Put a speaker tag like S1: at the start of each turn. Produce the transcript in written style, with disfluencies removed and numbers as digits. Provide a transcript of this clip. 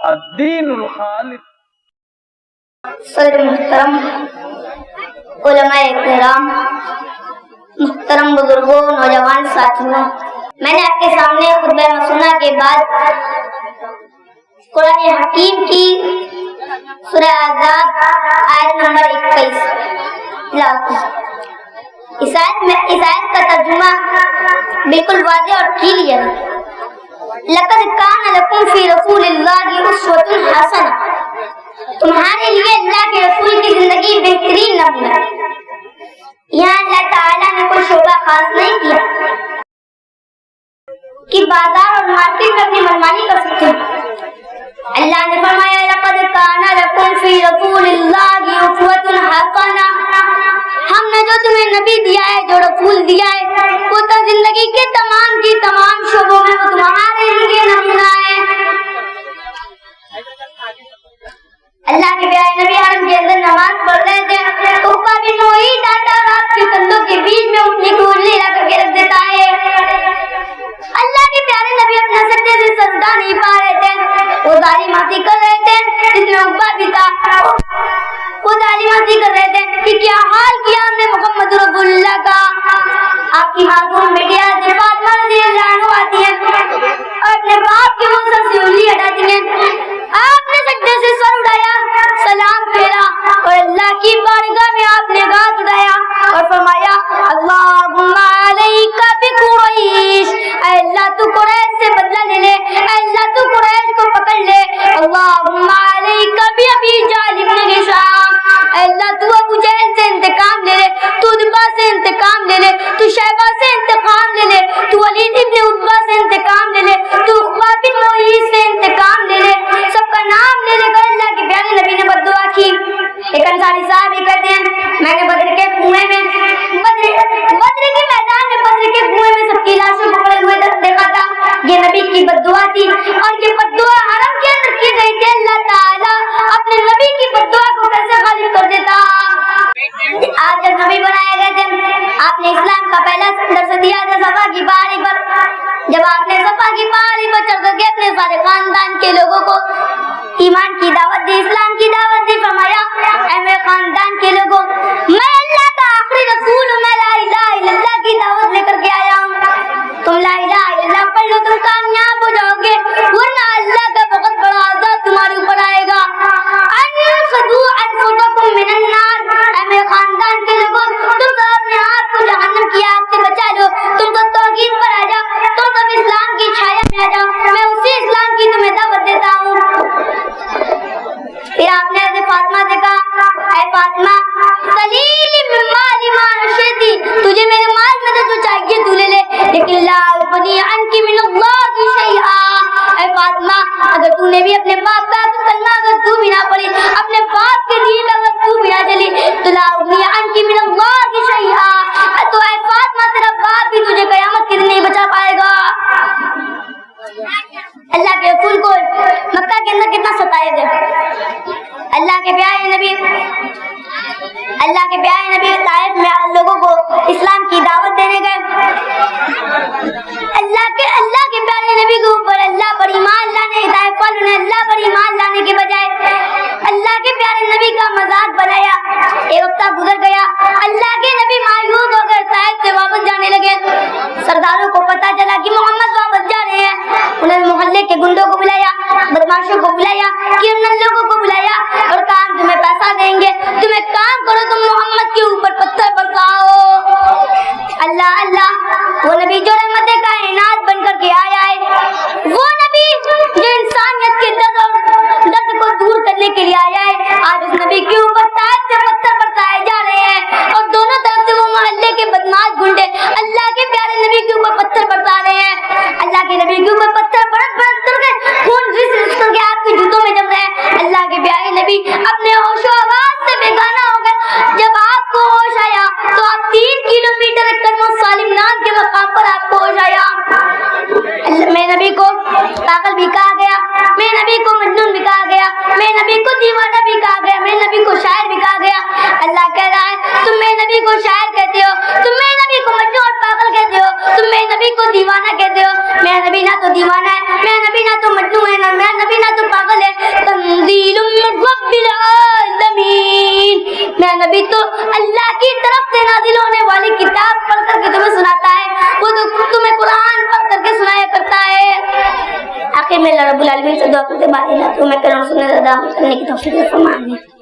S1: الدین الخالص.
S2: صدر محترم، علماء کرام، محترم بزرگوں، نوجوان ساتھیوں، میں نے آپ کے سامنے خطبہ مسنہ کے بعد قرآن حکیم کی سورہ احزاب آیت نمبر 21 تلاوت کی. اس آیت کا ترجمہ بالکل واضح اور کلیئر ہے. لقد کان لکم فی رسول اللہ اسوۃ حسنہ، تمہارے لیے اللہ کے رسول کی زندگی بہترین نمونہ ہے. یہاں اللہ تعالیٰ نے کوئی شعبہ خاص نہیں کیا کہ بازار اور مارکیٹ میں اپنی منمانی کر سکتے ہیں. اللہ نے فرمایا لقد کان لکم فی رسول اللہ اسوۃ حسنہ، ہم نے جو تمہیں نبی دیا ہے، جو رسول دیا ہے، وہ تو زندگی کے تمام کی تمام شعبوں میں وہ تمہارے لیے نمونہ ہے. اللہ کے پیارے نبی حرم کے اندر نماز پڑھ رہے تھے تو عقبہ بن معیط آتا اور آپ کے کندھوں کے بیچ میں اپنی کونڈلی لا کر کے رکھ دیتا ہے. اللہ کے پیارے نبی اپنا سجدے سے سر اٹھا نہیں پا رہے تھے، وہ ظالماتی کر رہے تھے. جس میں عقبہ بھی تھا، وہ ظالماتی کر رہے تھے کہ کیا حال کیا ہم نے محمد رسول اللہ کا. آپ کی معصوم بیٹی حضرت فاطمہ رضی اللہ عنہا آتی ہے اور اپنے باپ کے منہ سے انگلی ہٹاتی ہیں. آپ نے سجدے سے سر اٹھایا، سلام پھیرا اور اللہ کی بارگاہ میں آپ نے ہاتھ اٹھایا اور فرمایا اللہم علیک بقریش، اے اللہ تو قریش سے بدلہ لے لے، اے اللہ تو قریش کو پکڑ لے. اللہم علیک بابی جہل بن ہشام، اے اللہ تو ابو جہل سے انتقام لے لے، تو عتبہ سے انتقام لے لے، تو شیبہ سے انتقام لے لے، تو ولید ابن عتبہ سے انتقام لے لے، تو عقبہ بن معیط سے انتقام لے لے. سب کا نام لے لے کر اللہ کے پیارے نبی نے بد دعا کی. ایک انصاری صاحب یہ کہتے ہیں میں نے بدر کے کنویں میں، بدر کے میدان میں، بدر کے کنویں میں سب کی لاشیں پکڑے ہوئے دیکھا تھا. یہ نبی کی بد دعا تھی اور یہ بد دعا حرم کے اندر کی گئی تھی. اللہ تعالیٰ اپنے نبی کی بد دعا کو کیسے غالب کر دیتا. آج جب نبی بنائے گئے تھے آپ نے اسلام کا پہلا درس دیا تھا صفا کی پہاڑی پر. جب آپ نے صفا کی پہاڑی پر چڑھ کر کے اپنے سارے خاندان کے لوگوں کو ایمان کی دعوت دی، اسلام کی دعوت دی، فرمایا اے میرے خاندان کے لوگوں، میں اللہ کا آخری رسول ہوں، میں لا الہ الا اللہ کی دعوت لے کر کے آیا ہوں. تم لا الہ الا اللہ پڑھ لو، تم کامیاب ہو جاؤ گے، ورنہ اللہ کا بہت بڑا عذاب تمہارے اوپر آئے گا. انخذوا انفسکم من النار، اے میرے خاندان کے لوگوں، تم سب اپنے آپ کو جہنم کی آگ سے بچا لو. تم سب توحید پر آ جاؤ، تم سب اسلام کی چھایا میں آ جاؤ، میں اسی اسلام کی تمہیں دعوت دیتا ہوں. پھر آپ نے حضرت فاطمہ سے کہا اے فاطمہ سلیلی من مالی ما شئتی، تجھے میرے مال میں سے جو چاہیے تو لے لے، لیکن لا اغنی عنک من اللہ شیئا. اے فاطمہ اگر تو نے بھی اپنے باپ کا کلمہ اگر تو بھی نہ پڑھی، اپنے باپ کے دین اگر تو بھی نہ چلی، تو لا اغنی عنک من اللہ شیئا، تو اے فاطمہ تیرا باپ بھی تجھے قیامت کے دن نہیں بچا پائے گا. اللہ کے رسول کو مکہ کے اندر کتنا ستائے گئے. اللہ کے پیارے نبی طائف میں لوگوں کو اسلام کی دعوت دینے گئے. اللہ کے پیارے نبی کے اوپر اللہ پر ایمان لانے، طائف والوں نے اللہ پر ایمان لانے کے بجائے اللہ کے پیارے نبی کا مذاق بنایا. ایک ہفتہ گزر گیا، اللہ کے نبی مایوس ہو کر طائف سے واپس جانے لگے. سرداروں کو پتا چلا کہ محمد واپس جا رہے ہیں. انہوں نے محلے کے گنڈوں کو بلایا، بدماشوں کو بلایا، کرمنل لوگوں کو بلایا اور کہا ہم تمہیں پیسہ دیں گے، تم ایک کام کرو، تم محمد کے اوپر پتھر برساؤ. اللہ اللہ، وہ نبی جو رحمت کائنات بن کر کے آیا ہے، وہ نبی جو انسانیت کے درد کو دور کرنے کے لیے آیا ہے، آج اس نبی کے اوپر طائف سے پتھر برسائے جا رہے ہیں اور دونوں طرف سے وہ محلے کے بدماش گنڈے اللہ کے پیارے نبی کے اوپر پتھر برسا رہے ہیں. اللہ کے نبی کے اوپر پتھر برس کر کے خون رس کر کے آپ کے جوتوں میں جم رہے ہیں. اللہ کے پیارے نبی اپنے ہوش و آواز سے بیگانہ ہو گئے. جب آپ کو ہوش آیا تو آپ 3 کلومیٹر کرم سالم نام کے مقام پر آپ کو ہوش آیا. میرے نبی کو پاگل بھی کہا گیا، میرے نبی کو مجنون بھی کہا گیا، میرے نبی کو دیوانہ بھی کہا گیا، میرے نبی کو شاعر بھی کہا گیا. اللہ کہہ رہا ہے تم میرے نبی کو شاعر کہتے ہو، تم میرے نبی کو مجنون اور پاگل کہتے ہو، تم میرے نبی کو دیوانہ کہتے ہو. میرا نبی نہ تو دیوانہ ہے، میرا نبی نہ تو مجنون ہے، میرا نبی نہ تو پاگل ہے، نبی تو اللہ کی طرف سے نازل ہونے والی کتاب پڑھ کر کے تمہیں سناتا ہے، وہ تو تمہیں قرآن پڑھ کر کے سنایا کرتا ہے۔ آخر میں اللہ رب العالمین سے دعا کرتے بات اللہ تمہیں کرم سننے زیادہ کرنے کی توفیق فرمائے۔